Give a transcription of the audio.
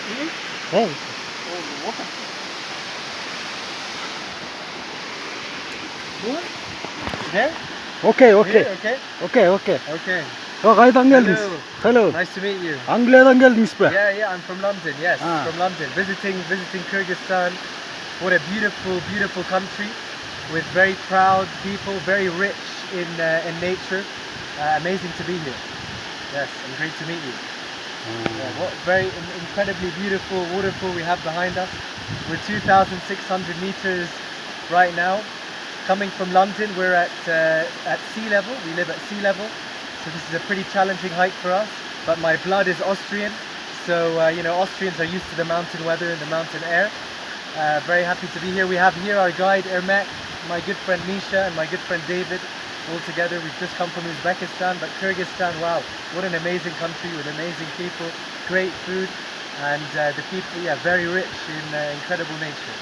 Hey. Oh, the water. There? Okay, okay. Here, okay? Okay, okay. Okay. Kaydan geldiniz? Hello. Hello. Nice to meet you. Angliya'dan geldiniz be. Yeah, I'm from London, yes. Ah. From London. Visiting Kyrgyzstan. What a beautiful country with very proud people, very rich in nature. Amazing to be here. Yes, and great to meet you. Yeah, what very incredibly beautiful waterfall we have behind us. We're 2,600 meters right now. Coming from London, we're at sea level. We live at sea level, so this is a pretty challenging hike for us. But my blood is Austrian, so Austrians are used to the mountain weather and the mountain air. Very happy to be here. We have here our guide Ermak, my good friend Misha, and my good friend David. All together, we've just come from Uzbekistan, but Kyrgyzstan, wow, what an amazing country with amazing people, great food, and the people, yeah, very rich in incredible nature.